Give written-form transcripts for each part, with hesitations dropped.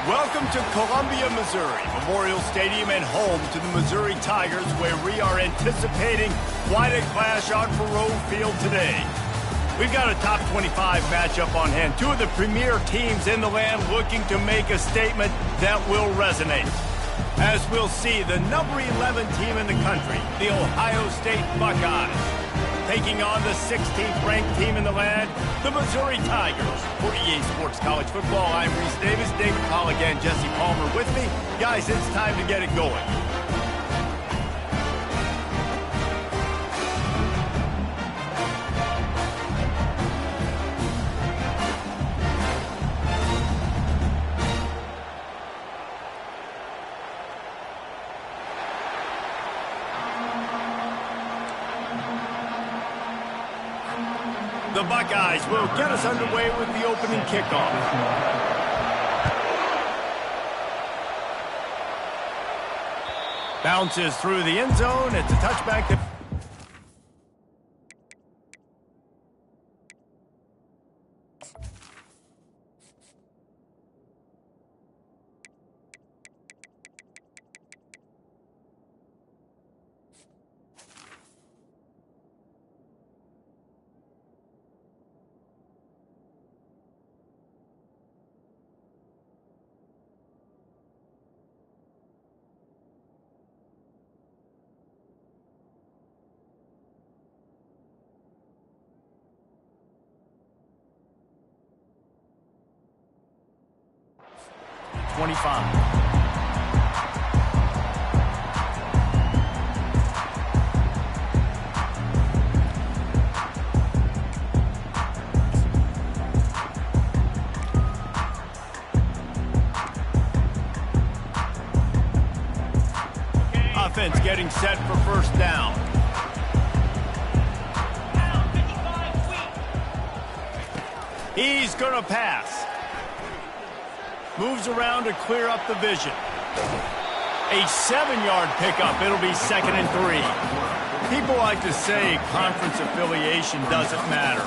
Welcome to Columbia, Missouri, Memorial Stadium and home to the Missouri Tigers, where we are anticipating quite a clash on Faroe Field today. We've got a top 25 matchup on hand. Two of the premier teams in the land looking to make a statement that will resonate. As we'll see, the number 11 team in the country, the Ohio State Buckeyes, taking on the 16th ranked team in the land, the Missouri Tigers. For EA Sports College Football, I'm Reese Davis, David Pollock and Jesse Palmer with me. Guys, it's time to get it going. The Buckeyes will get us underway with the opening kickoff. Bounces through the end zone. It's a touchback. Offense getting set for first down. He's going to pass. Moves around to clear up the vision. A 7-yard pickup. It'll be 2nd and 3. People like to say conference affiliation doesn't matter.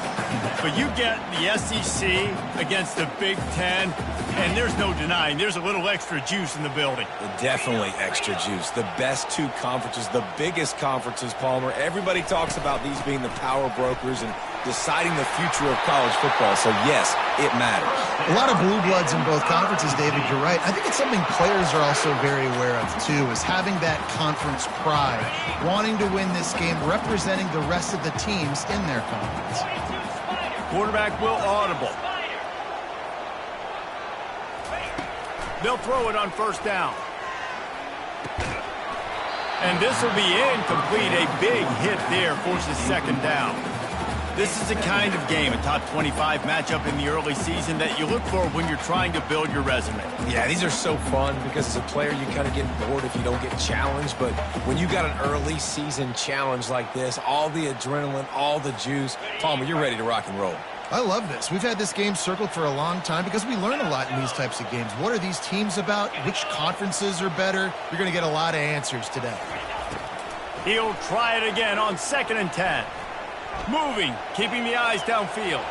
But you get the SEC against the Big Ten, and there's no denying there's a little extra juice in the building. Definitely extra juice. The best two conferences, the biggest conferences, Palmer. Everybody talks about these being the power brokers and deciding the future of college football. So, yes, it matters. A lot of blue bloods in both conferences, David. You're right. I think it's something players are also very aware of, too, is having that conference pride, wanting to win this game, representing the rest of the teams in their conference. Quarterback will audible. They'll throw it on first down. And this will be incomplete. A big hit there forces 2nd down. This is the kind of game, a top 25 matchup in the early season, that you look for when you're trying to build your resume. Yeah, these are so fun because as a player, you kind of get bored if you don't get challenged. But when you got an early season challenge like this, all the adrenaline, all the juice, Palmer, you're ready to rock and roll. I love this. We've had this game circled for a long time because we learn a lot in these types of games. What are these teams about? Which conferences are better? You're going to get a lot of answers today. He'll try it again on 2nd and 10. Moving, keeping the eyes downfield.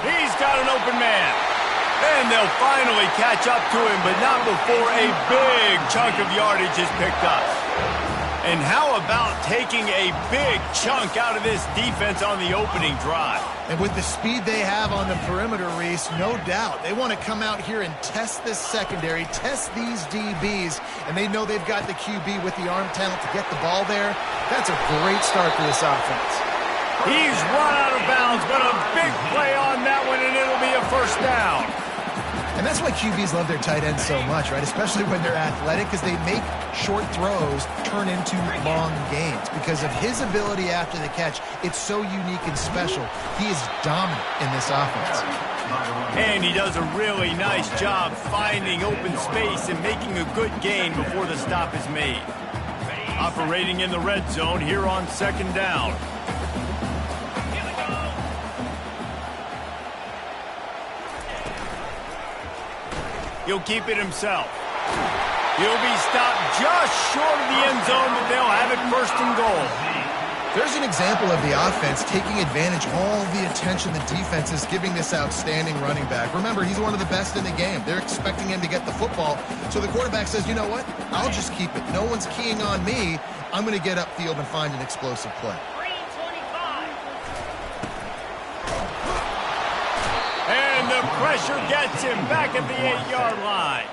He's got an open man. And they'll finally catch up to him, but not before a big chunk of yardage is picked up. And how about taking a big chunk out of this defense on the opening drive? And with the speed they have on the perimeter, Reese, no doubt. They want to come out here and test this secondary, test these DBs, and they know they've got the QB with the arm talent to get the ball there. That's a great start for this offense. He's run out of bounds, but a big play on that one, and it'll be a first down. And that's why QBs love their tight ends so much, right? Especially when they're athletic, because they make short throws turn into long gains. Because of his ability after the catch, it's so unique and special. He is dominant in this offense. And he does a really nice job finding open space and making a good gain before the stop is made. Operating in the red zone here on 2nd down. He'll keep it himself. He'll be stopped just short of the end zone, but they'll have it 1st and goal. There's an example of the offense taking advantage of all the attention the defense is giving this outstanding running back. Remember, he's one of the best in the game. They're expecting him to get the football. So the quarterback says, you know what? I'll just keep it. No one's keying on me. I'm going to get upfield and find an explosive play. And the pressure gets him back at the 8-yard line.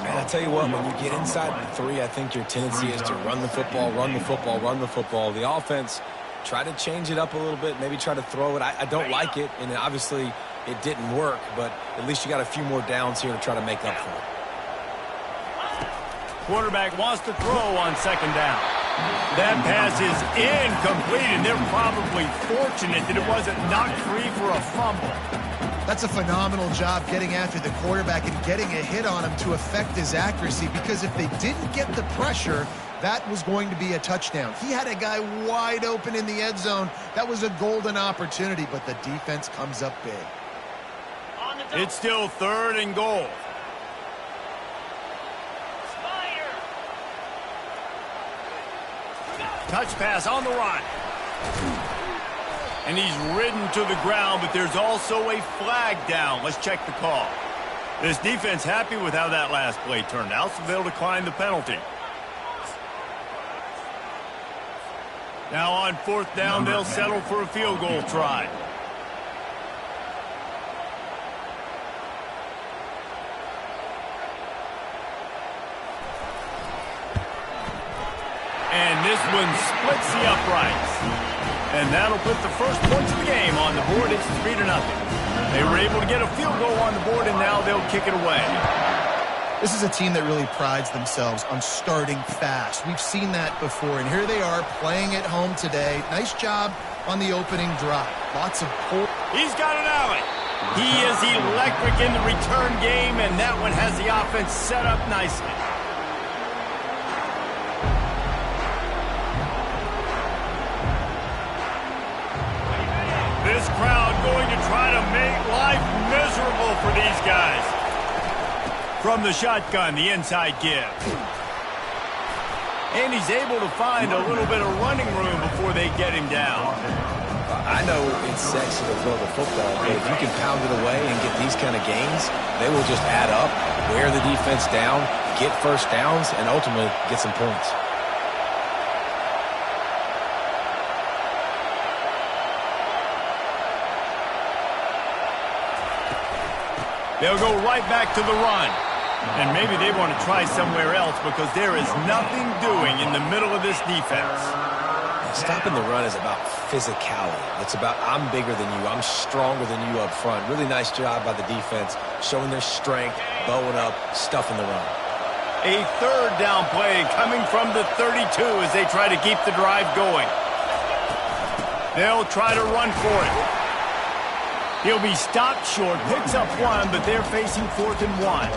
Man, I tell you what, when you get inside the 3, I think your tendency is to run the football, run the football, run the football. The offense, try to change it up a little bit, maybe try to throw it. I don't like it, and obviously it didn't work, but at least you got a few more downs here to try to make up for it. Quarterback wants to throw on second down. That pass is incomplete, and they're probably fortunate that it wasn't knocked free for a fumble. That's a phenomenal job getting after the quarterback and getting a hit on him to affect his accuracy, because if they didn't get the pressure, that was going to be a touchdown. He had a guy wide open in the end zone. That was a golden opportunity, but the defense comes up big. It's still 3rd and goal. Touch pass on the run. And he's ridden to the ground, but there's also a flag down. Let's check the call. This defense happy with how that last play turned out, so they'll decline the penalty. Now on 4th down, they'll settle for a field goal try. And this one splits the uprights. And that'll put the first points of the game on the board. It's 3-0. They were able to get a field goal on the board, and now they'll kick it away. This is a team that really prides themselves on starting fast. We've seen that before, and here they are playing at home today. Nice job on the opening drive. Lots of pull. He's got an alley. He is electric in the return game, and that one has the offense set up nicely. This crowd going to try to make life miserable for these guys. From the shotgun, the inside give. And he's able to find a little bit of running room before they get him down. I know it's sexy to throw the football, but if you can pound it away and get these kind of gains, they will just add up, wear the defense down, get first downs, and ultimately get some points. They'll go right back to the run. And maybe they want to try somewhere else because there is nothing doing in the middle of this defense. Stopping the run is about physicality. It's about I'm bigger than you, I'm stronger than you up front. Really nice job by the defense, showing their strength, bowing up, stuffing the run. A 3rd down play coming from the 32 as they try to keep the drive going. They'll try to run for it. He'll be stopped short, picks up 1, but they're facing 4th and 1.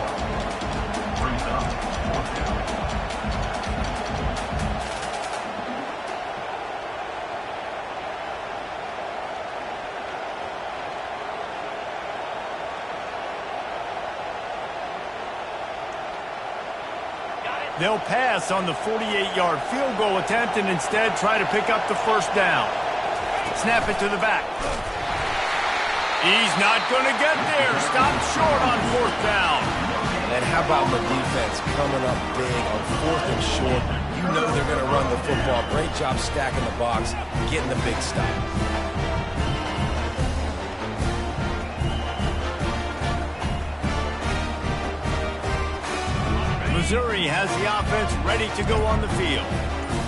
They'll pass on the 48-yard field goal attempt and instead try to pick up the 1st down. Snap it to the back. He's not going to get there. Stopped short on 4th down. And how about the defense coming up big on 4th and short? You know they're going to run the football. Great job stacking the box, getting the big stop. Missouri has the offense ready to go on the field.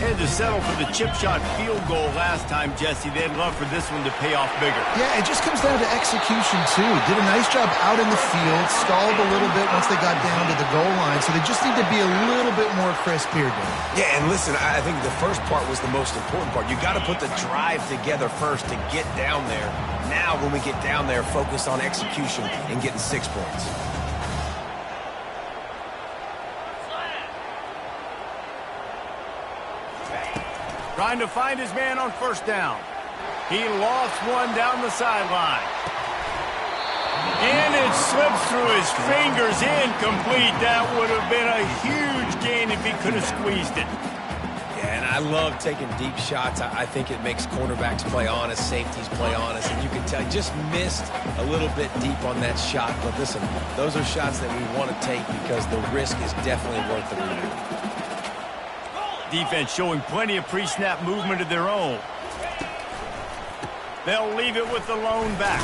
Had to settle for the chip shot field goal last time, Jesse. They'd love for this one to pay off bigger. Yeah, it just comes down to execution, too. Did a nice job out in the field, stalled a little bit once they got down to the goal line, so they just need to be a little bit more crisp here, Dave. Yeah, and listen, I think the first part was the most important part. You got to put the drive together first to get down there. Now, when we get down there, focus on execution and getting 6 points. Trying to find his man on 1st down. He lost one down the sideline. And it slips through his fingers, incomplete. That would have been a huge gain if he could have squeezed it. Yeah, and I love taking deep shots. I think it makes cornerbacks play honest, safeties play honest, and you can tell he just missed a little bit deep on that shot. But listen, those are shots that we want to take because the risk is definitely worth the reward. Defense showing plenty of pre-snap movement of their own. They'll leave it with the lone back.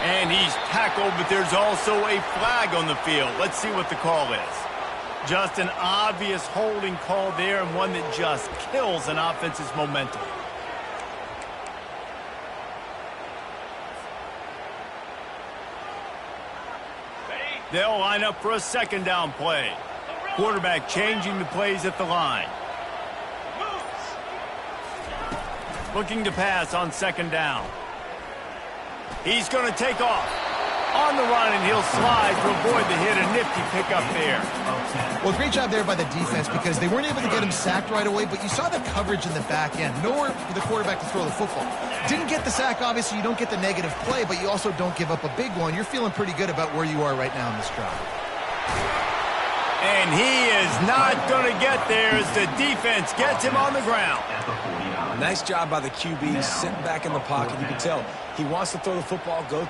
And he's tackled, but there's also a flag on the field. Let's see what the call is. Just an obvious holding call there, and one that just kills an offense's momentum. They'll line up for a second down play. Quarterback changing the plays at the line. Looking to pass on second down. He's going to take off. On the run, and he'll slide to avoid the hit. A nifty pickup there. Well, great job there by the defense because they weren't able to get him sacked right away, but you saw the coverage in the back end. Nowhere for the quarterback to throw the football. Didn't get the sack, obviously. You don't get the negative play, but you also don't give up a big one. You're feeling pretty good about where you are right now in this drive. And he is not going to get there as the defense gets him on the ground. Nice job by the QB, sitting back in the pocket. You can tell he wants to throw the football, go.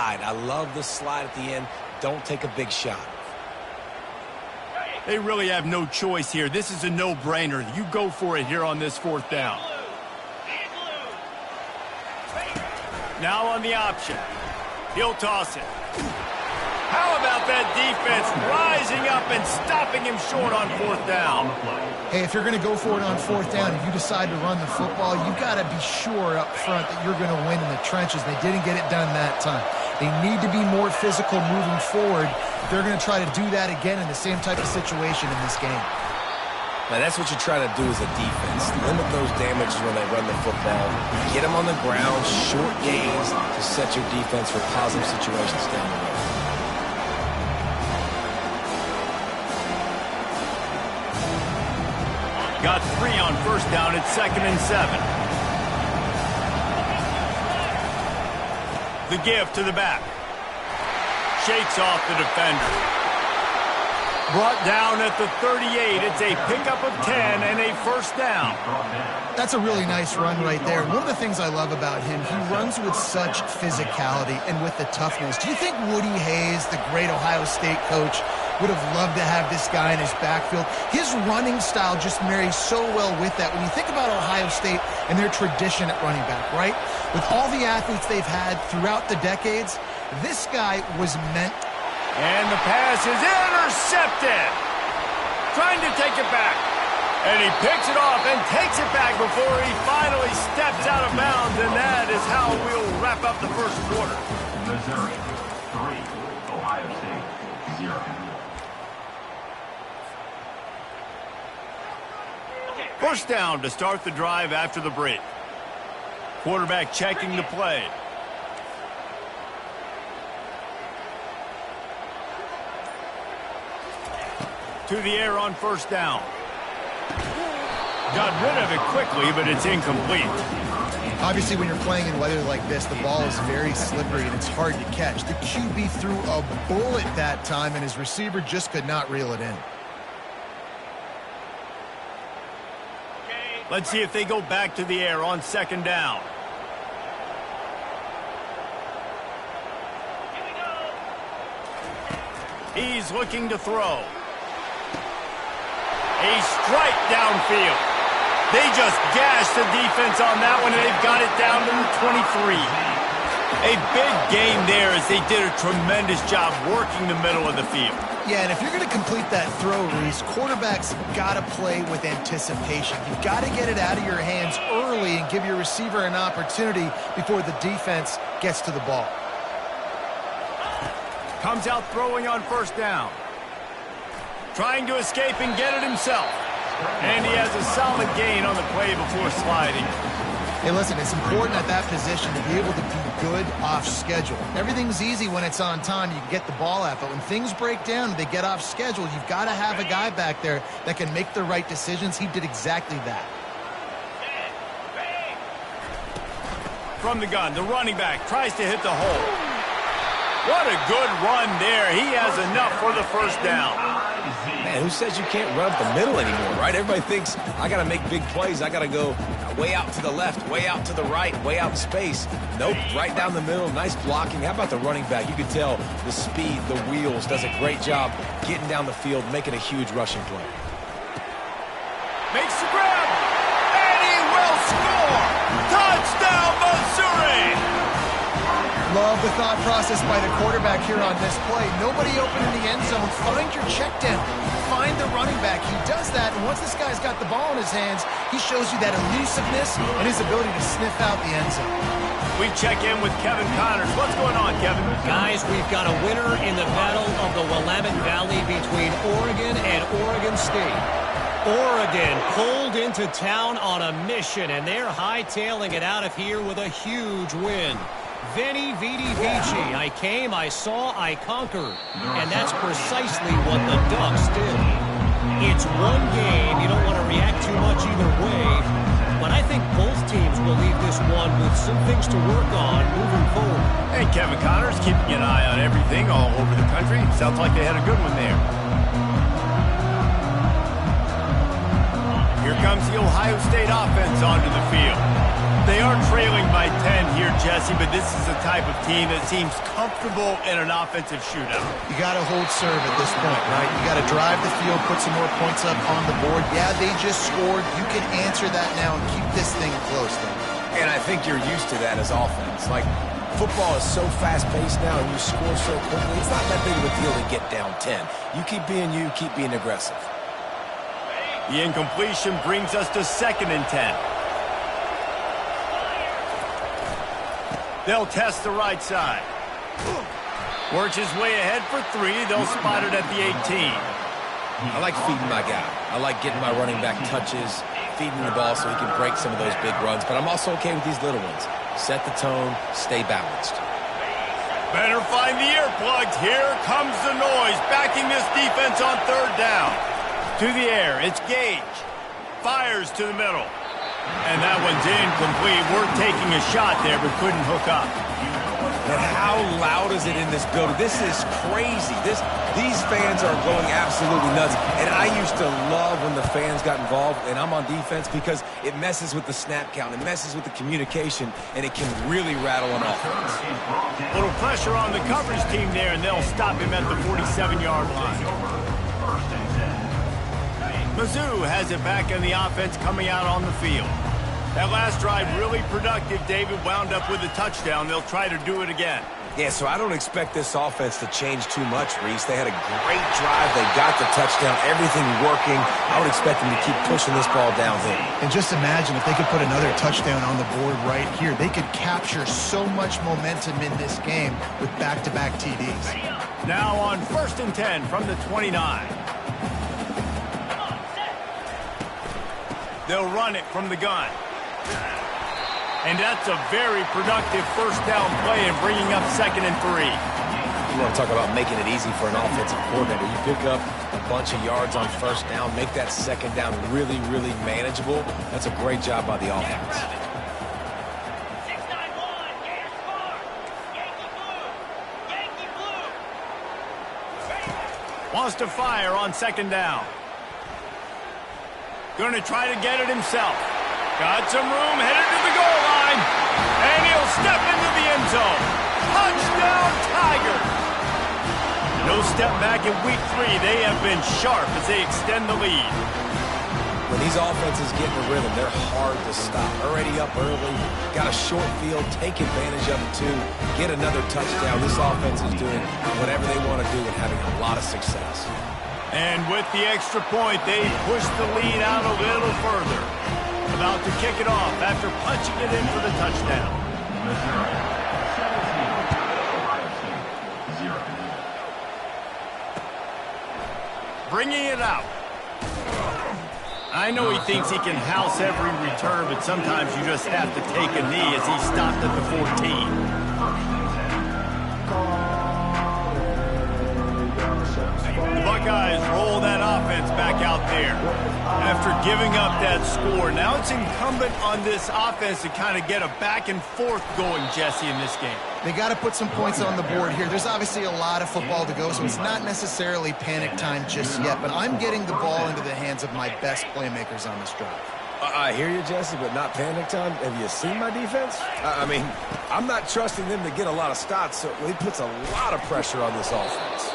I love the slide at the end. Don't take a big shot. They really have no choice here. This is a no-brainer. You go for it here on this fourth down. Now on the option. He'll toss it. How about that defense rising up and stopping him short on fourth down? Hey, if you're going to go for it on fourth down and you decide to run the football, you've got to be sure up front that you're going to win in the trenches. They didn't get it done that time. They need to be more physical moving forward. They're going to try to do that again in the same type of situation in this game. Now, that's what you try to do as a defense. Limit those damages when they run the football. Get them on the ground, short gains to set your defense for positive situations down the road. Got 3 on first down at 2nd and 7. The give to the back. Shakes off the defender. Brought down at the 38. It's a pickup of 10 and a first down. That's a really nice run right there. One of the things I love about him, he runs with such physicality and with the toughness. Do you think Woody Hayes, the great Ohio State coach, would have loved to have this guy in his backfield? His running style just marries so well with that. When you think about Ohio State and their tradition at running back, right? With all the athletes they've had throughout the decades, this guy was meant. And the pass is intercepted. Trying to take it back. And he picks it off and takes it back before he finally steps out of bounds. And that is how we'll wrap up the first quarter. Missouri 3, Ohio State 0. First down to start the drive after the break. Quarterback checking the play. To the air on first down. Got rid of it quickly, but it's incomplete. Obviously, when you're playing in weather like this, the ball is very slippery and it's hard to catch. The QB threw a bullet that time, and his receiver just could not reel it in. Let's see if they go back to the air on second down. He's looking to throw. A strike downfield. They just gashed the defense on that one, and they've got it down to the 23. A big game there as they did a tremendous job working the middle of the field. Yeah, and if you're going to complete that throw, Reese, quarterbacks got to play with anticipation. You've got to get it out of your hands early and give your receiver an opportunity before the defense gets to the ball. Comes out throwing on first down. Trying to escape and get it himself. And he has a solid gain on the play before sliding. Hey, listen, it's important at that position to be able to be good off schedule. Everything's easy when it's on time. You can get the ball out. But when things break down and they get off schedule, you've got to have a guy back there that can make the right decisions. He did exactly that. From the gun, the running back tries to hit the hole. What a good run there. He has enough for the first down. Man, who says you can't run up the middle anymore, right? Everybody thinks I got to make big plays. I got to go way out to the left, way out to the right, way out in space. Nope, right down the middle. Nice blocking. How about the running back? You could tell the speed, the wheels, does a great job getting down the field, making a huge rushing play. Makes the grab, and he will score. Touchdown, Missouri. Love the thought process by the quarterback here on this play. Nobody open in the end zone. Find your check down. Find the running back. He does that, and once this guy's got the ball in his hands, he shows you that elusiveness and his ability to sniff out the end zone. We check in with Kevin Connors. What's going on, Kevin? Guys, we've got a winner in the battle of the Willamette Valley between Oregon and Oregon State. Oregon pulled into town on a mission, and they're hightailing it out of here with a huge win. Veni, vidi, vici. I came, I saw, I conquered. And that's precisely what the Ducks did. It's one game. You don't want to react too much either way. But I think both teams will leave this one with some things to work on moving forward. Hey, Kevin Connors, keeping an eye on everything all over the country. Sounds like they had a good one there. Here comes the Ohio State offense onto the field. They are trailing by 10 here, Jesse, but this is the type of team that seems comfortable in an offensive shootout. You got to hold serve at this point, right? You got to drive the field, put some more points up on the board. Yeah, they just scored. You can answer that now and keep this thing close, though. And I think you're used to that as offense. Like, football is so fast-paced now, and you score so quickly, it's not that big of a deal to get down 10. You keep being you, keep being aggressive. The incompletion brings us to 2nd and 10. They'll test the right side. Works his way ahead for 3. They'll spot it at the 18. I like feeding my guy. I like getting my running back touches, feeding the ball so he can break some of those big runs. But I'm also okay with these little ones. Set the tone, stay balanced. Better find the earplugs. Here comes the noise, backing this defense on 3rd down. To the air, it's Gage. Fires to the middle. And that one's incomplete. We're taking a shot there, but couldn't hook up. And how loud is it in this building? This is crazy. These fans are going absolutely nuts. And I used to love when the fans got involved, and I'm on defense, because it messes with the snap count. It messes with the communication, and it can really rattle an offense. A little pressure on the coverage team there, and they'll stop him at the 47-yard line. Mizzou has it back in the offense coming out on the field. That last drive really productive. David wound up with a touchdown. They'll try to do it again. Yeah, so I don't expect this offense to change too much, Reese. They had a great drive. They got the touchdown. Everything working. I would expect them to keep pushing this ball downhill. And just imagine if they could put another touchdown on the board right here. They could capture so much momentum in this game with back-to-back TDs. Now on 1st and 10 from the 29. They'll run it from the gun. And that's a very productive 1st down play and bringing up 2nd and 3. You want to talk about making it easy for an offensive coordinator. You pick up a bunch of yards on 1st down, make that 2nd down really, really manageable. That's a great job by the offense. Wants to fire on 2nd down. Going to try to get it himself. Got some room, headed to the goal line. And he'll step into the end zone. Touchdown, Tigers. No step back in week 3. They have been sharp as they extend the lead. When these offenses get in a rhythm, they're hard to stop. Already up early, got a short field, take advantage of it too, get another touchdown. This offense is doing whatever they want to do and having a lot of success. And with the extra point, they push the lead out a little further. About to kick it off after punching it in for the touchdown. Bringing it out. I know he thinks he can house every return, but sometimes you just have to take a knee as he stopped at the 14. The Buckeyes roll that offense back out there. After giving up that score, now it's incumbent on this offense to kind of get a back and forth going, Jesse, in this game. They got to put some points on the board here. There's obviously a lot of football to go, so it's not necessarily panic time just yet, but I'm getting the ball into the hands of my best playmakers on this drive. I hear you, Jesse, but not panic time. Have you seen my defense? I mean, I'm not trusting them to get a lot of stops, so it puts a lot of pressure on this offense.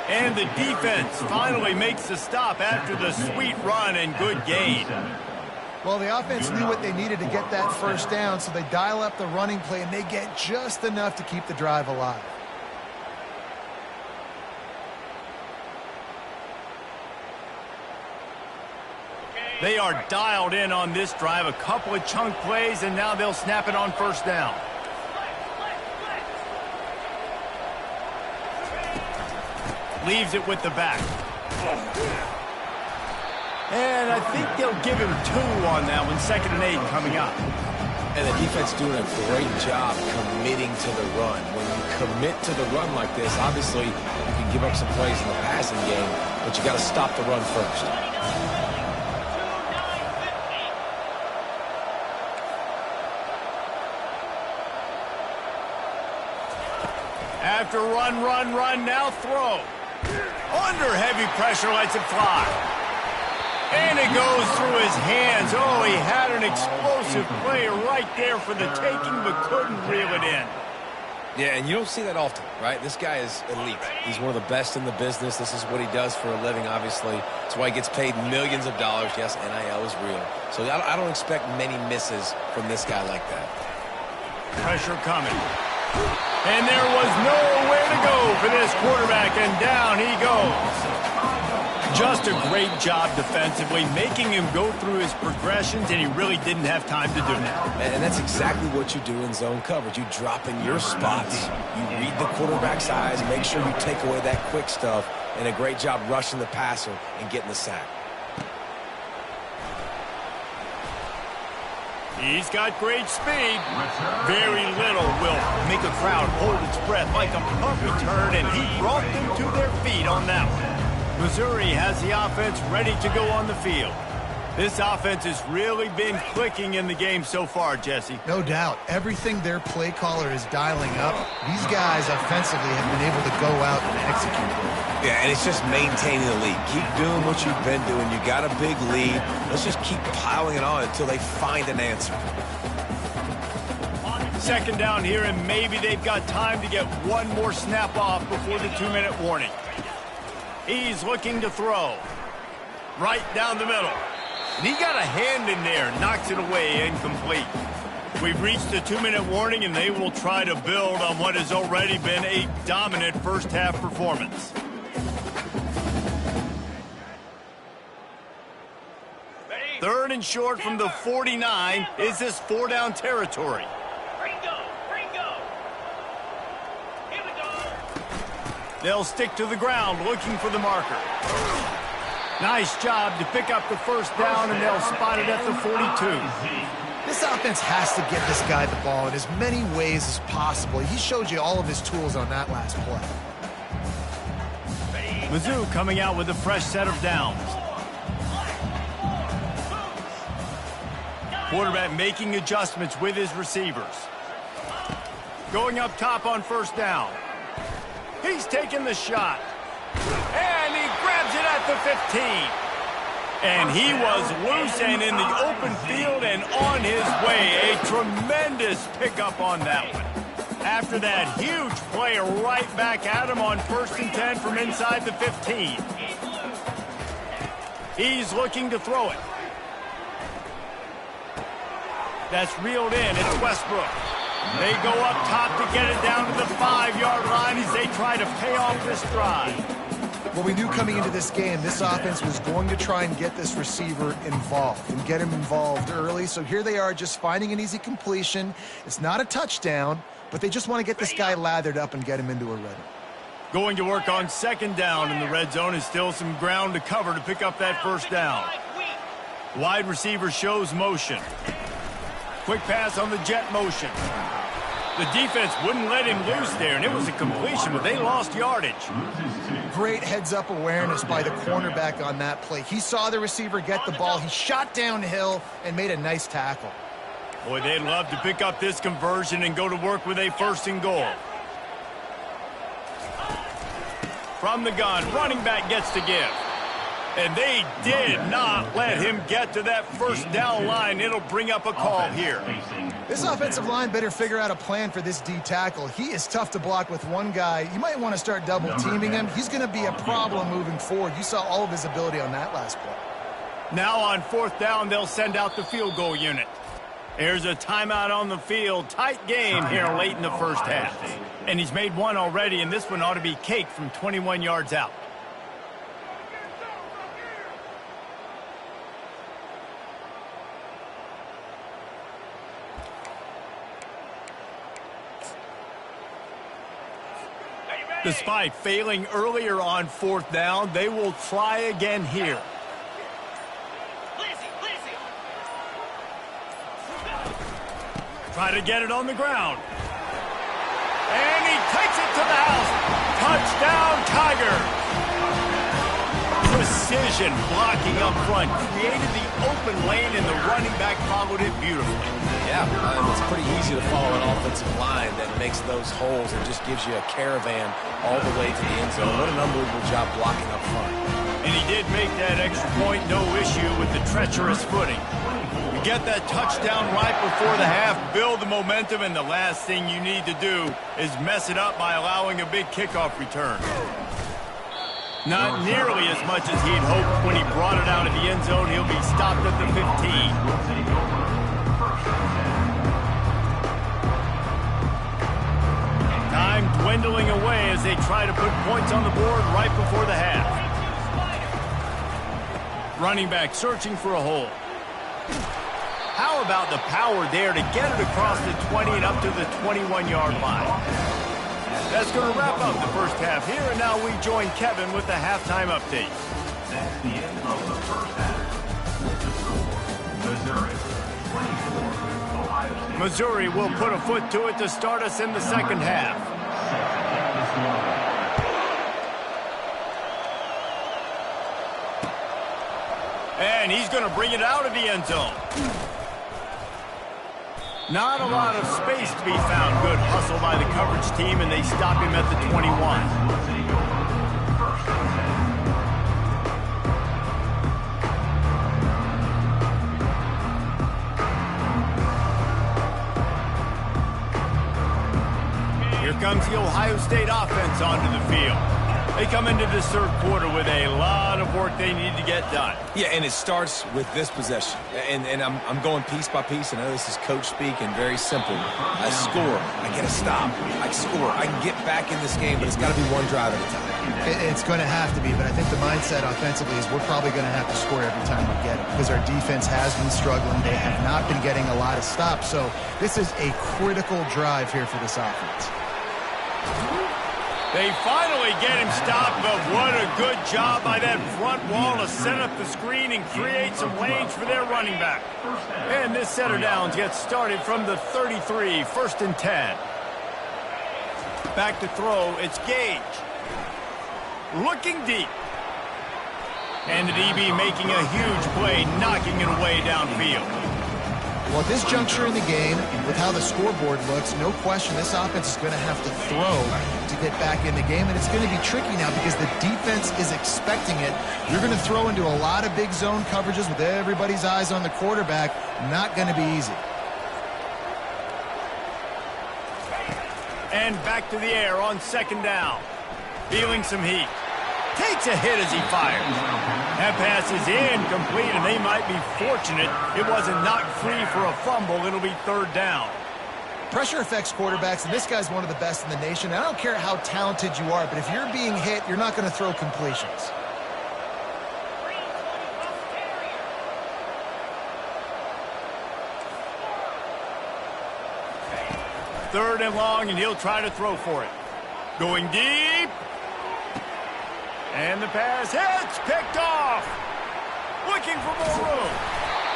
And the defense finally makes the stop after the sweet run and good gain. Well, the offense knew what they needed to get that first down, so they dial up the running play, and they get just enough to keep the drive alive. They are dialed in on this drive, a couple of chunk plays, and now they'll snap it on first down. Leaves it with the back. And I think they'll give him 2 on that one, 2nd and 8 coming up. And the defense doing a great job committing to the run. When you commit to the run like this, obviously you can give up some plays in the passing game, but you got to stop the run first. After run, now throw. Under heavy pressure, lets it fly. And it goes through his hands. Oh, he had an explosive play right there for the taking, but couldn't reel it in. Yeah, and you don't see that often, right? This guy is elite. He's one of the best in the business. This is what he does for a living, obviously. That's why he gets paid millions of dollars. Yes, NIL is real. So I don't expect many misses from this guy like that. Pressure coming. And there was nowhere to go for this quarterback, and down he goes. Just a great job defensively, making him go through his progressions, and he really didn't have time to do that. And that's exactly what you do in zone coverage. You drop in your spots, you read the quarterback's eyes, make sure you take away that quick stuff, and a great job rushing the passer and getting the sack. He's got great speed. Very little will make a crowd hold its breath like a punt return, and he brought them to their feet on that one. Missouri has the offense ready to go on the field. This offense has really been clicking in the game so far, Jesse. No doubt. Everything their play caller is dialing up, these guys offensively have been able to go out and execute it. Yeah, and it's just maintaining the lead. Keep doing what you've been doing. You got a big lead. Let's just keep piling it on until they find an answer. 2nd down here, and maybe they've got time to get one more snap off before the 2-minute warning. He's looking to throw. Right down the middle. And he got a hand in there, knocks it away, incomplete. We've reached the 2-minute warning, and they will try to build on what has already been a dominant first-half performance. Third and short from the 49. Is this 4-down territory? They'll stick to the ground looking for the marker. Nice job to pick up the first down, and they'll spot it at the 42. This offense has to get this guy the ball in as many ways as possible. He showed you all of his tools on that last play. Mizzou coming out with a fresh set of downs. Quarterback making adjustments with his receivers. Going up top on first down. He's taking the shot. And he grabs it at the 15. And he was loose and in the open field and on his way. A tremendous pickup on that one. After that huge play, right back at him on 1st and 10 from inside the 15. He's looking to throw it. That's reeled in. It's Westbrook. They go up top to get it down to the 5-yard line as they try to pay off this drive. Well, we knew coming into this game, this offense was going to try and get this receiver involved and get him involved early. So here they are just finding an easy completion. It's not a touchdown, but they just want to get this guy lathered up and get him into a rhythm. Going to work on 2nd down in the red zone is still some ground to cover to pick up that first down. Wide receiver shows motion. Quick pass on the jet motion. The defense wouldn't let him loose there, and it was a completion, but they lost yardage. Great heads-up awareness by the cornerback on that play. He saw the receiver get the ball. He shot downhill and made a nice tackle. Boy, they'd love to pick up this conversion and go to work with a 1st and goal. From the gun, running back gets to give. And they did not let him get to that 1st down line. It'll bring up a call here. This offensive line better figure out a plan for this D tackle. He is tough to block with one guy. You might want to start double teaming him. He's going to be a problem moving forward. You saw all of his ability on that last play. Now on 4th down, they'll send out the field goal unit. There's a timeout on the field. Tight game here late in the 1st half. And he's made one already, and this one ought to be cake from 21 yards out. Despite failing earlier on 4th down, they will try again here. Try to get it on the ground. And he takes it to the house. Touchdown, Tigers. Precision blocking up front. Created the open lane, and the running back followed it beautifully. Yeah, it's pretty easy to follow an offensive line that makes those holes and just gives you a caravan all the way to the end zone. What an unbelievable job blocking up front. And he did make that extra point, no issue with the treacherous footing. You get that touchdown right before the half, build the momentum, and the last thing you need to do is mess it up by allowing a big kickoff return. Not nearly as much as he'd hoped when he brought it out of the end zone. He'll be stopped at the 15. Time dwindling away as they try to put points on the board right before the half. Running back searching for a hole. How about the power there to get it across the 20 and up to the 21-yard line? That's going to wrap up the 1st half here, and now we join Kevin with the halftime update. That's the end of the 1st half. Missouri, 24, Ohio State. Missouri will put a foot to it to start us in the 2nd half. And he's going to bring it out of the end zone. Not a lot of space to be found. Good hustle by the coverage team, and they stop him at the 21. Here comes the Ohio State offense onto the field. They come into this 3rd quarter with a lot of work they need to get done. Yeah, and it starts with this possession. And I'm going piece by piece. I know this is coach speak and very simple. I score. I get a stop. I score. I can get back in this game, but it's got to be one drive at a time. It's going to have to be, but I think the mindset offensively is we're probably going to have to score every time we get it because our defense has been struggling. They have not been getting a lot of stops. So this is a critical drive here for this offense. They finally get him stopped, but what a good job by that front wall to set up the screen and create some lanes for their running back. And this setter downs gets started from the 33, 1st and 10. Back to throw, it's Gage. Looking deep. And the DB making a huge play, knocking it away downfield. Well, at this juncture in the game, with how the scoreboard looks, no question this offense is going to have to throw to get back in the game, and it's going to be tricky now because the defense is expecting it. You're going to throw into a lot of big zone coverages with everybody's eyes on the quarterback. Not going to be easy. And back to the air on 2nd down. Feeling some heat. Takes a hit as he fires. That pass is incomplete, and they might be fortunate it wasn't knocked free for a fumble. It'll be 3rd down. Pressure affects quarterbacks, and this guy's one of the best in the nation. I don't care how talented you are, but if you're being hit, you're not going to throw completions. Third and long, and he'll try to throw for it. Going deep. And the pass hits, picked off. Looking for more room.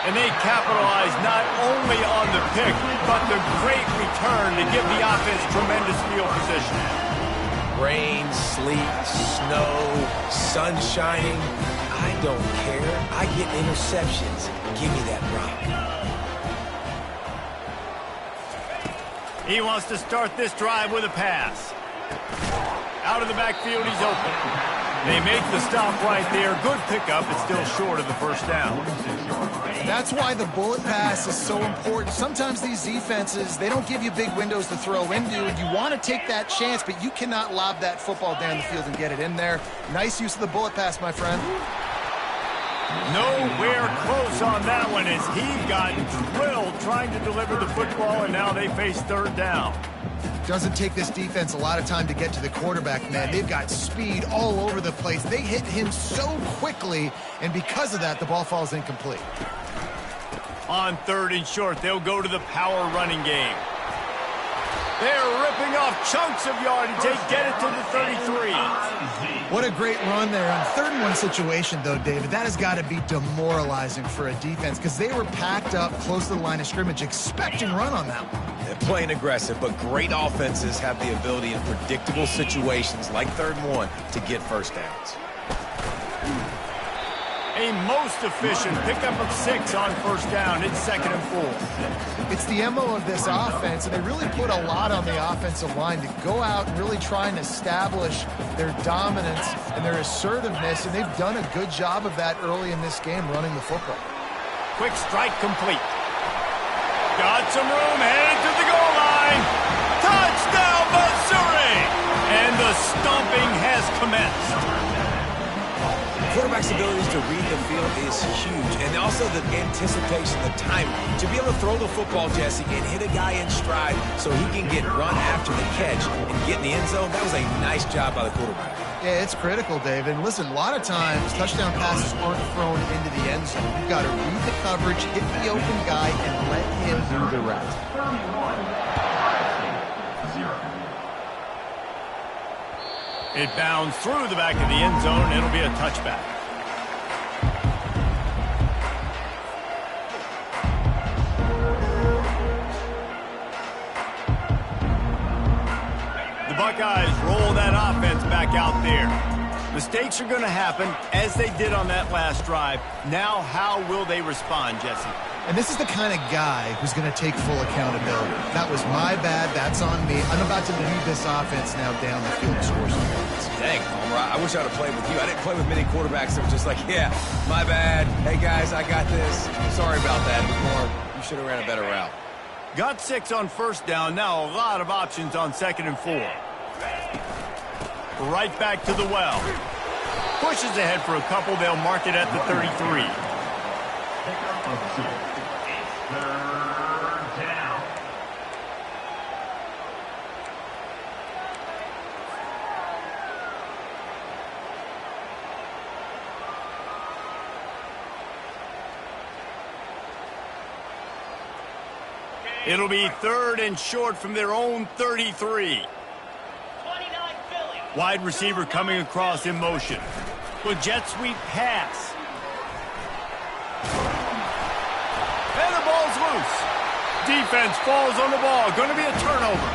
And they capitalize not only on the pick, but the great return to give the offense tremendous field position. Rain, sleet, snow, sun shining. I don't care. I get interceptions. Give me that rock. He wants to start this drive with a pass. Out of the backfield, he's open. They make the stop right there. Good pickup. It's still short of the first down. That's why the bullet pass is so important. Sometimes these defenses, they don't give you big windows to throw into, and you want to take that chance, but you cannot lob that football down the field and get it in there. Nice use of the bullet pass, my friend. Nowhere close on that one as he got drilled trying to deliver the football, and now they face third down. Doesn't take this defense a lot of time to get to the quarterback, man. They've got speed all over the place. They hit him so quickly, and because of that, the ball falls incomplete. On third and short, they'll go to the power running game. They're ripping off chunks of yardage. They get it to the 33. What a great run there. On 3rd-and-1 situation, though, David, that has got to be demoralizing for a defense because they were packed up close to the line of scrimmage, expecting run on that one. They're playing aggressive, but great offenses have the ability in predictable situations like 3rd and 1 to get first downs. A most efficient pickup of 6 on first down. It's 2nd and 4. It's the MO of this offense, and they really put a lot on the offensive line to go out and really try and establish their dominance and their assertiveness, and they've done a good job of that early in this game running the football. Quick strike complete. Got some room, headed to the goal line. Touchdown, Missouri! And the stomping has commenced. Quarterback's abilities to read the field is huge, and also the anticipation, the timing. To be able to throw the football, Jesse, and hit a guy in stride so he can get run after the catch and get in the end zone, that was a nice job by the quarterback. Yeah, it's critical, David. And listen, a lot of times touchdown passes aren't thrown into the end zone. You've got to read the coverage, hit the open guy, and let him do the rest. 31-0. It bounds through the back of the end zone. It'll be a touchback. The Buckeyes roll that offense back out there. Mistakes are going to happen, as they did on that last drive. Now, how will they respond, Jesse? And this is the kind of guy who's going to take full accountability. That was my bad. That's on me. I'm about to lead this offense now down the field to score some points. Dang, Homer, I wish I would have played with you. I didn't play with many quarterbacks that were just like, yeah, my bad. Hey, guys, I got this. Sorry about that. Or you should have ran a better route. Got 6 on first down. Now a lot of options on 2nd and 4. Right back to the well. Pushes ahead for a couple. They'll mark it at the 33. Third down. It'll be 3rd and short from their own 33. Wide receiver coming across in motion. With jet sweep pass. And the ball's loose. Defense falls on the ball. Going to be a turnover.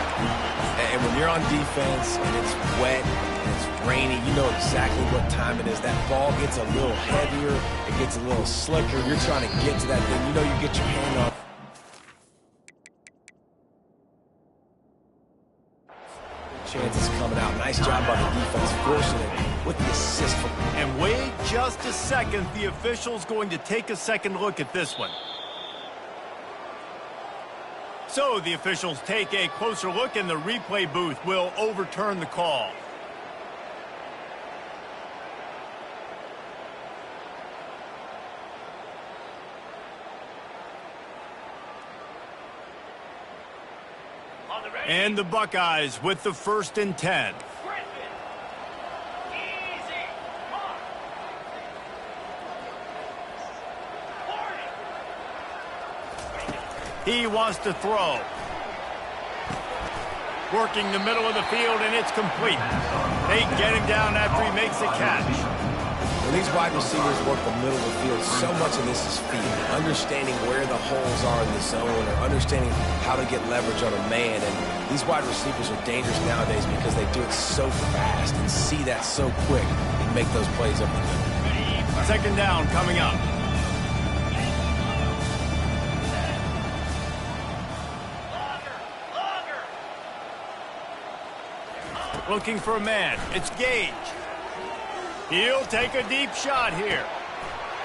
And when you're on defense and it's wet and it's rainy, you know exactly what time it is. That ball gets a little heavier. It gets a little slicker. You're trying to get to that thing. You know you get your hand on. Chances coming out. Nice job by the defense, forcing it with the assist. And wait just a second. The official's going to take a second look at this one. So the officials take a closer look, and the replay booth will overturn the call. And the Buckeyes with the 1st and 10. He wants to throw. Working the middle of the field, and it's complete. They get him down after he makes a catch. When these wide receivers work the middle of the field, so much of this is feel, understanding where the holes are in the zone or understanding how to get leverage on a man. And these wide receivers are dangerous nowadays because they do it so fast and see that so quick and make those plays up the middle. 2nd down coming up. looking for a man. It's Gage. He'll take a deep shot here.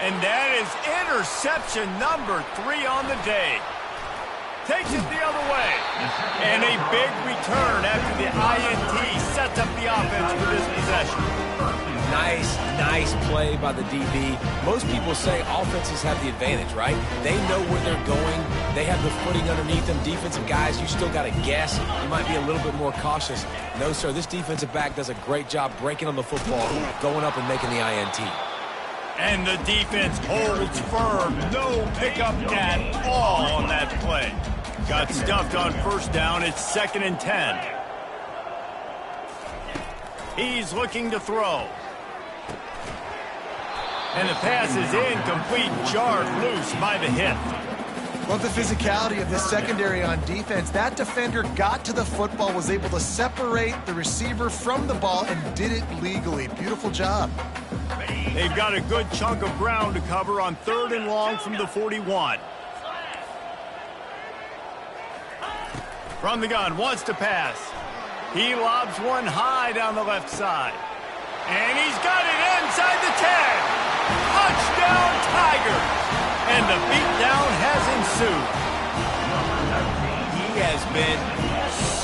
And that is interception number 3 on the day. Takes it the other way. And a big return after the INT sets up the offense for this possession. Nice play by the DB. Most people say offenses have the advantage, right? They know where they're going. They have the footing underneath them. Defensive guys, you still got to guess. You might be a little bit more cautious. No, sir, this defensive back does a great job breaking on the football, going up and making the INT. And the defense holds firm. No pickup at all on that play. Got stuffed on first down. It's 2nd and 10. He's looking to throw. And the pass is incomplete, jarred loose by the hit. Love the physicality of this secondary on defense. That defender got to the football, was able to separate the receiver from the ball, and did it legally. Beautiful job. They've got a good chunk of ground to cover on 3rd and long from the 41. From the gun, wants to pass. He lobs one high down the left side. And he's got it inside the 10. Touchdown, Tigers! And the beatdown has ensued. He has been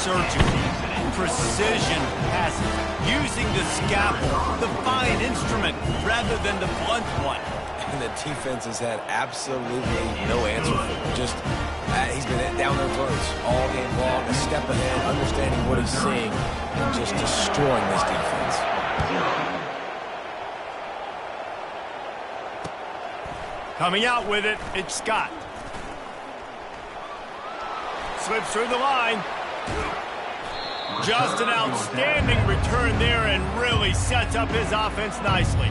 surgical, precision passes, using the scalpel, the fine instrument, rather than the blunt one. And the defense has had absolutely no answer for him. Just, he's been down their throats all game long, a step ahead, understanding what he's seeing, and just destroying this defense. Coming out with it, it's Scott. Slips through the line. Just an outstanding return there and really sets up his offense nicely.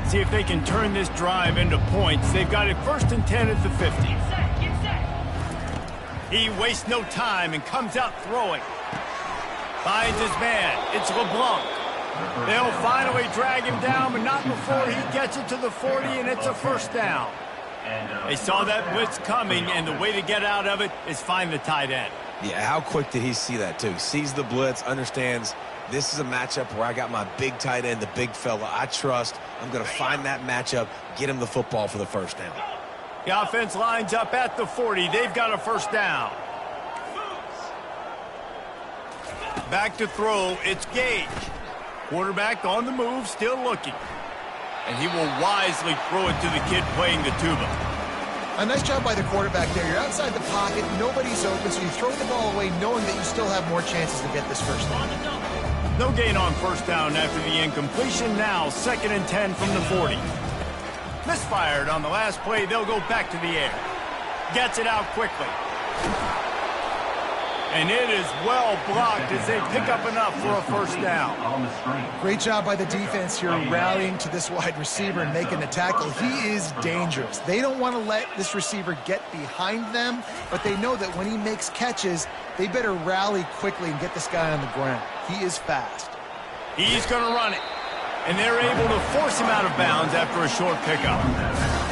See if they can turn this drive into points. They've got it 1st and 10 at the 50. He wastes no time and comes out throwing. Finds his man. It's LeBlanc. They'll finally drag him down, but not before he gets it to the 40, and it's a 1st down. They saw that blitz coming, and the way to get out of it is find the tight end. Yeah, how quick did he see that, too? Sees the blitz, understands this is a matchup where I got my big tight end, the big fella I trust. I'm going to find that matchup, get him the football for the 1st down. The offense lines up at the 40. They've got a 1st down. Back to throw. It's Gage. Quarterback on the move, still looking. And he will wisely throw it to the kid playing the tuba. A nice job by the quarterback there. You're outside the pocket. Nobody's open, so you throw the ball away knowing that you still have more chances to get this 1st down. No gain on 1st down after the incompletion. Now 2nd and 10 from the 40. Misfired on the last play. They'll go back to the air. Gets it out quickly. And it is well blocked as they pick up enough for a 1st down. Great job by the defense here rallying to this wide receiver and making the tackle. He is dangerous. They don't want to let this receiver get behind them, but they know that when he makes catches, they better rally quickly and get this guy on the ground. He is fast. He's going to run it. And they're able to force him out of bounds after a short pickup.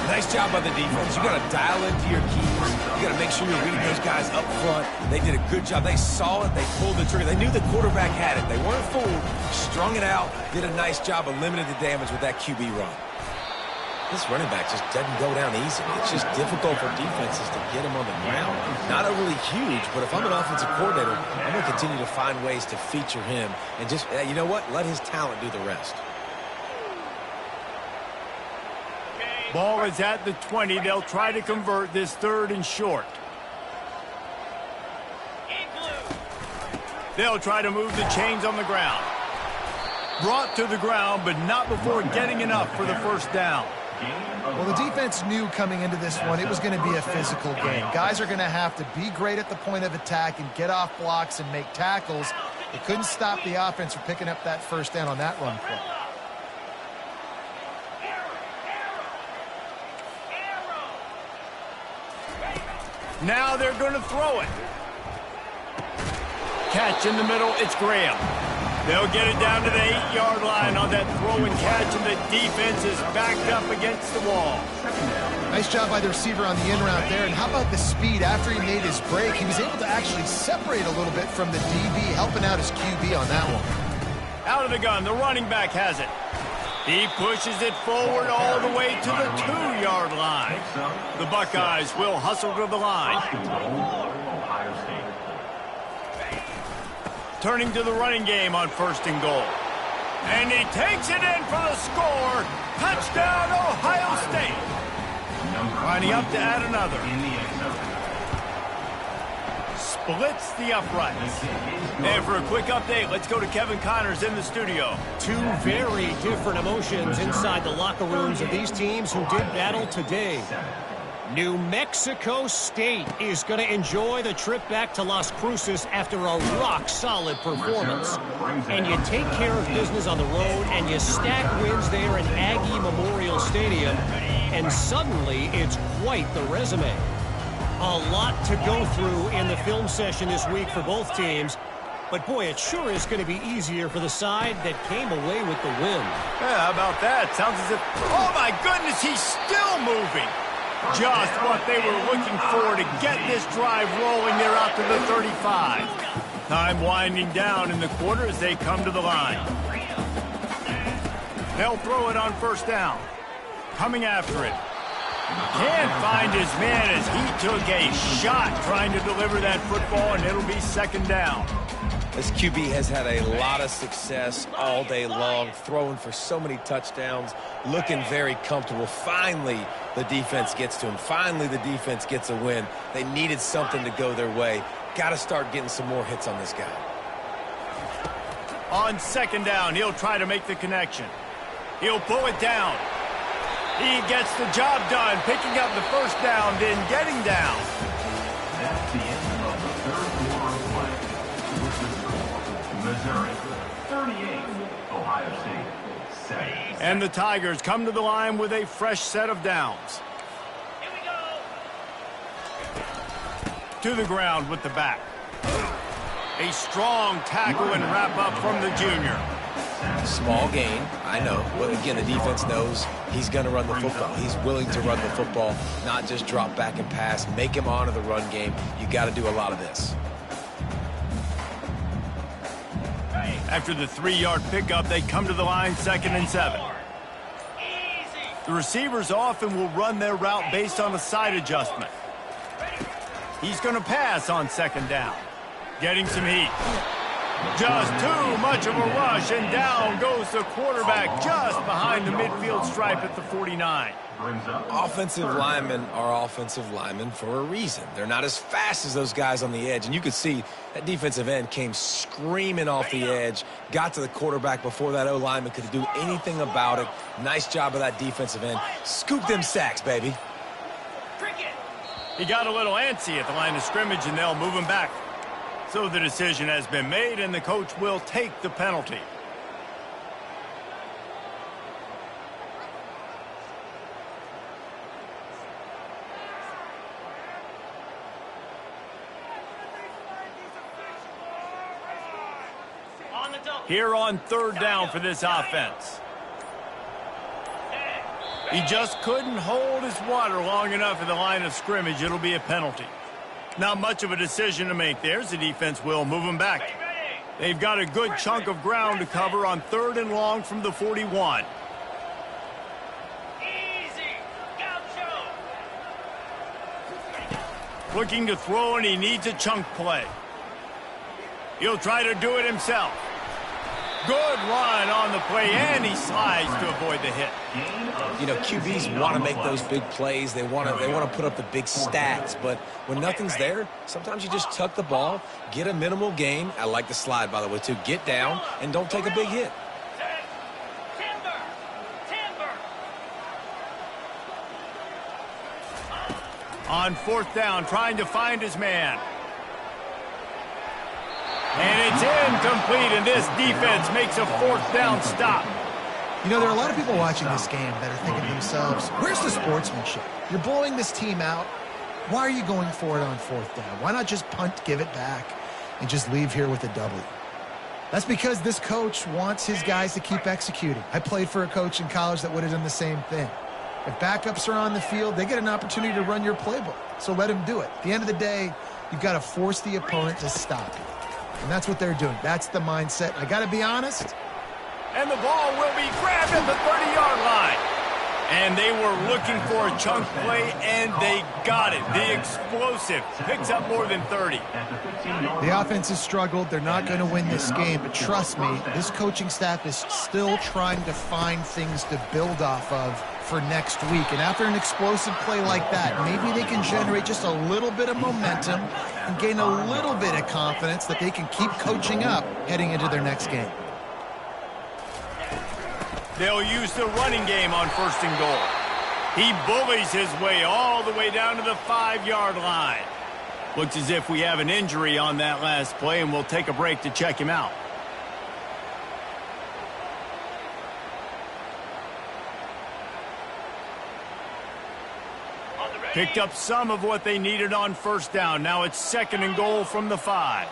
Nice job by the defense. You got to dial into your keys. You got to make sure you're reading those guys up front. They did a good job. They saw it. They pulled the trigger. They knew the quarterback had it. They weren't fooled. Strung it out. Did a nice job of limiting the damage with that QB run. This running back just doesn't go down easy. It's just difficult for defenses to get him on the ground. Not overly huge, but if I'm an offensive coordinator, I'm going to continue to find ways to feature him and just, you know what, let his talent do the rest. Ball is at the 20. They'll try to convert this 3rd and short. They'll try to move the chains on the ground. Brought to the ground, but not before getting enough for the 1st down. Well, the defense knew coming into this one it was going to be a physical game. Guys are going to have to be great at the point of attack and get off blocks and make tackles. They couldn't stop the offense from picking up that 1st down on that run play. Now they're going to throw it. Catch in the middle. It's Graham. They'll get it down to the 8-yard line on that throw and catch, and the defense is backed up against the wall. Nice job by the receiver on the in route there. And how about the speed after he made his break? He was able to actually separate a little bit from the DB, helping out his QB on that one. Out of the gun, the running back has it. He pushes it forward all the way to the 2-yard line. The Buckeyes will hustle to the line. Turning to the running game on 1st and goal. And he takes it in for the score. Touchdown, Ohio State. Lining up to add another. Splits the uprights. And for a quick update, let's go to Kevin Connors in the studio. Two very different emotions inside the locker rooms of these teams who did battle today. New Mexico State is going to enjoy the trip back to Las Cruces after a rock-solid performance. And you take care of business on the road, and you stack wins there in Aggie Memorial Stadium, and suddenly it's quite the resume. A lot to go through in the film session this week for both teams, but boy, it sure is going to be easier for the side that came away with the win. Yeah, how about that? Sounds as if, oh my goodness, he's still moving. Just what they were looking for to get this drive rolling there out to the 35. Time winding down in the quarter as they come to the line. They'll throw it on 1st down. Coming after it. Can't find his man as he took a shot trying to deliver that football, and it'll be 2nd down. This QB has had a lot of success all day long, throwing for so many touchdowns, looking very comfortable. Finally, the defense gets to him. Finally, the defense gets a win. They needed something to go their way. Got to start getting some more hits on this guy. On 2nd down, he'll try to make the connection. He'll pull it down. He gets the job done, picking up the 1st down, then getting down. That's the end of the 3rd quarter of play. Missouri 38, Ohio State 7. And the Tigers come to the line with a fresh set of downs. Here we go. To the ground with the back. A strong tackle and wrap up from the junior. Small gain, I know. But again, the defense knows he's going to run the football. He's willing to run the football, not just drop back and pass. Make him honor the run game. You got to do a lot of this. After the 3-yard pickup, they come to the line 2nd and 7. The receivers often will run their route based on a side adjustment. He's going to pass on 2nd down. Getting some heat. Just too much of a rush, and down goes the quarterback just behind the midfield stripe at the 49. Offensive linemen are offensive linemen for a reason. They're not as fast as those guys on the edge, and you could see that defensive end came screaming off the edge, got to the quarterback before that O-lineman could do anything about it. Nice job of that defensive end. Scoop them sacks, baby. He got a little antsy at the line of scrimmage, and they'll move him back. So the decision has been made, and the coach will take the penalty. Here on 3rd down for this offense. He just couldn't hold his water long enough at the line of scrimmage. It'll be a penalty. Not much of a decision to make there. The defense will move him back. They've got a good chunk of ground to cover on 3rd and long from the 41. Looking to throw, and he needs a chunk play. He'll try to do it himself. Good run on the play, and he slides to avoid the hit. You know, QBs want to make those big plays. They want to put up the big stats. But when nothing's there, sometimes you just tuck the ball, get a minimal gain. I like the slide, by the way, too. Get down and don't take a big hit. On 4th down, trying to find his man. And it's incomplete, and this defense makes a 4th down stop. You know, there are a lot of people watching this game that are thinking to themselves, where's the sportsmanship? You're blowing this team out. Why are you going for it on 4th down? Why not just punt, give it back, and just leave here with a W? That's because this coach wants his guys to keep executing. I played for a coach in college that would have done the same thing. If backups are on the field, they get an opportunity to run your playbook. So let them do it. At the end of the day, you've got to force the opponent to stop you. And that's what they're doing. That's the mindset. I got to be honest. And the ball will be grabbed at the 30-yard line. And they were looking for a chunk play, and they got it. The explosive picks up more than 30. The offense has struggled. They're not going to win this game. But trust me, this coaching staff is still trying to find things to build off of for next week. And after an explosive play like that, maybe they can generate just a little bit of momentum and gain a little bit of confidence that they can keep coaching up heading into their next game. They'll use the running game on 1st and goal. He bullies his way all the way down to the 5-yard line. Looks as if we have an injury on that last play, and we'll take a break to check him out. Picked up some of what they needed on 1st down. Now it's 2nd and goal from the 5.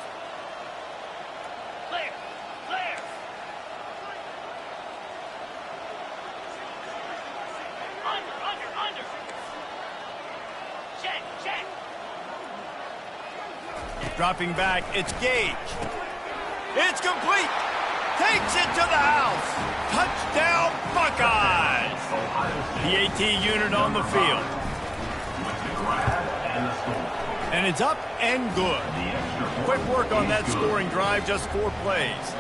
Dropping back, it's Gage. It's complete. Takes it to the house. Touchdown, Buckeyes. The AT unit on the field. And it's up and good. Quick work on that scoring drive, just 4 plays.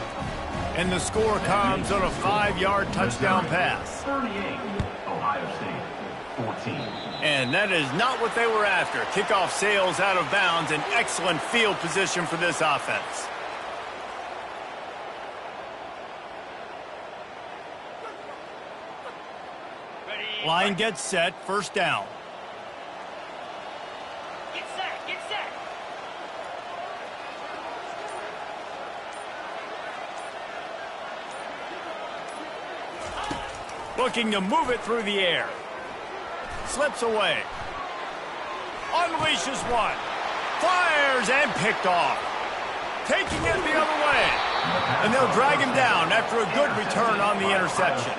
And the score comes on a 5-yard touchdown pass. 38, Ohio State, 14. And that is not what they were after. Kickoff sails out of bounds. An excellent field position for this offense. Line gets set. 1st down. Get set, get set. Looking to move it through the air. Slips away. Unleashes one. Fires and picked off. Taking it the other way. And they'll drag him down after a good return on the interception.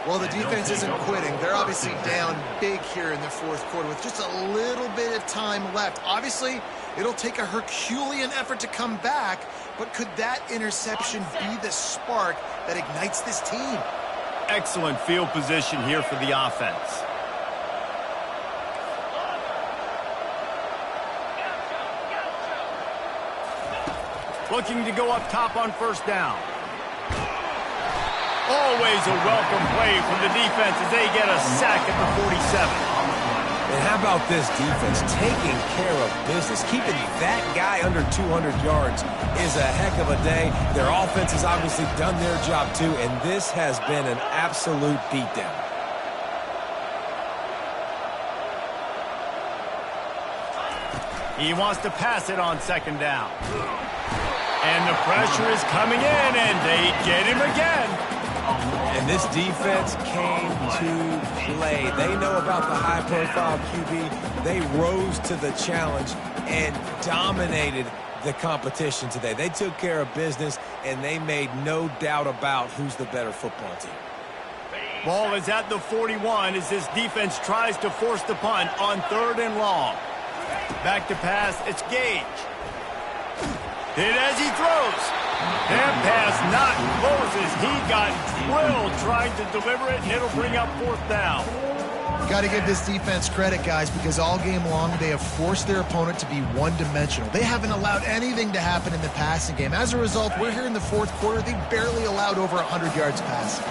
Well, the defense isn't quitting. They're obviously down big here in the 4th quarter with just a little bit of time left. Obviously, it'll take a Herculean effort to come back, but could that interception be the spark that ignites this team? Excellent field position here for the offense. Looking to go up top on 1st down. Always a welcome play from the defense as they get a sack at the 47. And how about this defense taking care of business? Keeping that guy under 200 yards is a heck of a day. Their offense has obviously done their job too, and this has been an absolute beatdown. He wants to pass it on 2nd down. And the pressure is coming in, and they get him again. And this defense came to play. They know about the high-profile QB. They rose to the challenge and dominated the competition today. They took care of business, and they made no doubt about who's the better football team. Ball is at the 41 as this defense tries to force the punt on 3rd and long. Back to pass, it's Gage. Hit as he throws. That pass not closes. He got drilled trying to deliver it, and it'll bring up 4th down. Got to give this defense credit, guys, because all game long they have forced their opponent to be one-dimensional. They haven't allowed anything to happen in the passing game. As a result, we're here in the 4th quarter. They barely allowed over 100 yards passing.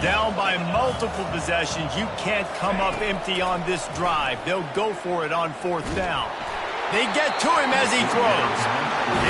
Down by multiple possessions. You can't come up empty on this drive. They'll go for it on 4th down. They get to him as he throws.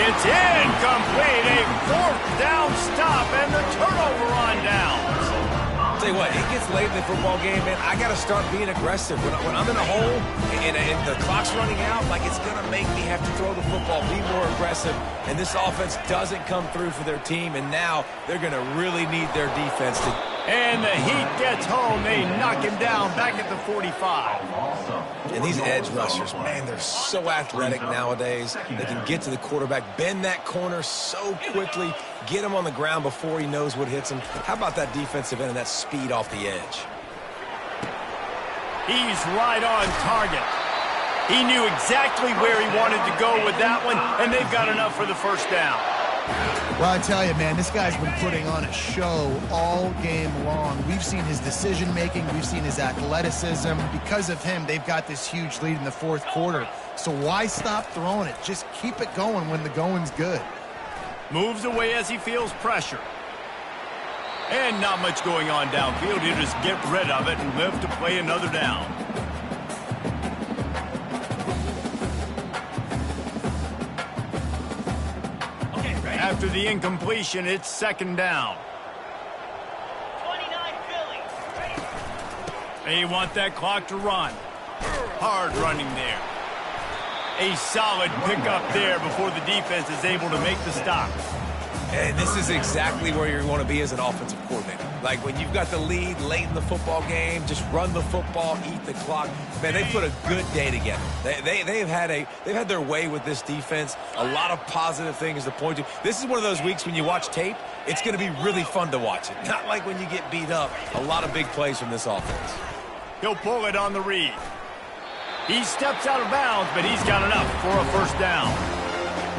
It's incomplete. A 4th down stop and the turnover on downs. I'll tell you what, it gets late in the football game, man. I got to start being aggressive. When I'm in a hole and the clock's running out, like it's going to make me have to throw the football, be more aggressive. And this offense doesn't come through for their team, and now they're going to really need their defense to And the heat gets home. They knock him down back at the 45. And these edge rushers, man, they're so athletic nowadays. They can get to the quarterback, bend that corner so quickly, get him on the ground before he knows what hits him. How about that defensive end and that speed off the edge? He's right on target. He knew exactly where he wanted to go with that one, and they've got enough for the first down. Well, I tell you, man, this guy's been putting on a show all game long. We've seen his decision-making. We've seen his athleticism. Because of him, they've got this huge lead in the fourth quarter. So why stop throwing it? Just keep it going when the going's good. Moves away as he feels pressure. And not much going on downfield. He'll just get rid of it and live to play another down. After the incompletion, it's second down. 29 Philly. They want that clock to run. Hard running there. A solid pickup there before the defense is able to make the stop. And this is exactly where you want to be as an offensive coordinator. Like when you've got the lead late in the football game, just run the football, eat the clock. Man, they put a good day together. They've had their way with this defense. A lot of positive things to point to. This is one of those weeks when you watch tape, it's going to be really fun to watch it. Not like when you get beat up. A lot of big plays from this offense. He'll pull it on the read. He steps out of bounds, but he's got enough for a first down.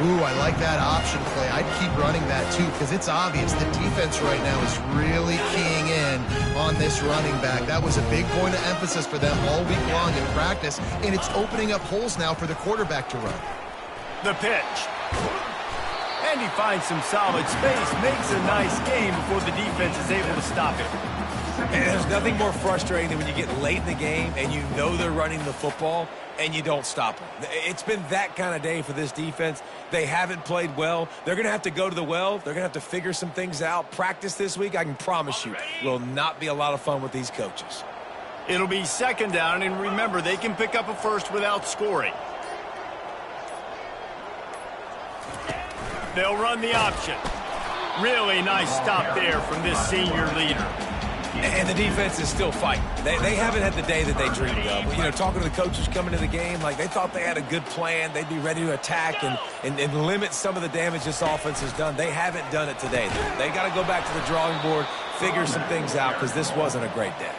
Ooh, I like that option play. I'd keep running that too because it's obvious the defense right now is really keying in on this running back. That was a big point of emphasis for them all week long in practice, and it's opening up holes now for the quarterback to run. The pitch. And he finds some solid space, makes a nice game before the defense is able to stop it. And there's nothing more frustrating than when you get late in the game and you know they're running the football and you don't stop them. It's been that kind of day for this defense. They haven't played well. They're going to have to go to the well. They're going to have to figure some things out. Practice this week, I can promise you, will not be a lot of fun with these coaches. It'll be second down, and remember, they can pick up a first without scoring. They'll run the option. Really nice stop there from this senior leader. And the defense is still fighting. They haven't had the day that they dreamed of. You know, talking to the coaches coming to the game, like they thought they had a good plan. They'd be ready to attack and limit some of the damage this offense has done. They haven't done it today. They got to go back to the drawing board, figure some things out because this wasn't a great day.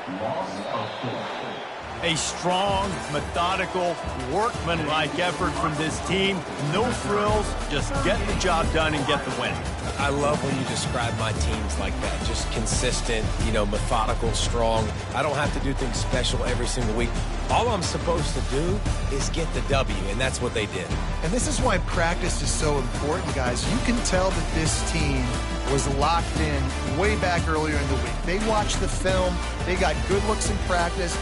A strong, methodical, workman-like effort from this team. No frills, just get the job done and get the win. I love when you describe my teams like that. Just consistent, you know, methodical, strong. I don't have to do things special every single week. All I'm supposed to do is get the W, and that's what they did. And this is why practice is so important, guys. You can tell that this team was locked in way back earlier in the week. They watched the film. They got good looks in practice.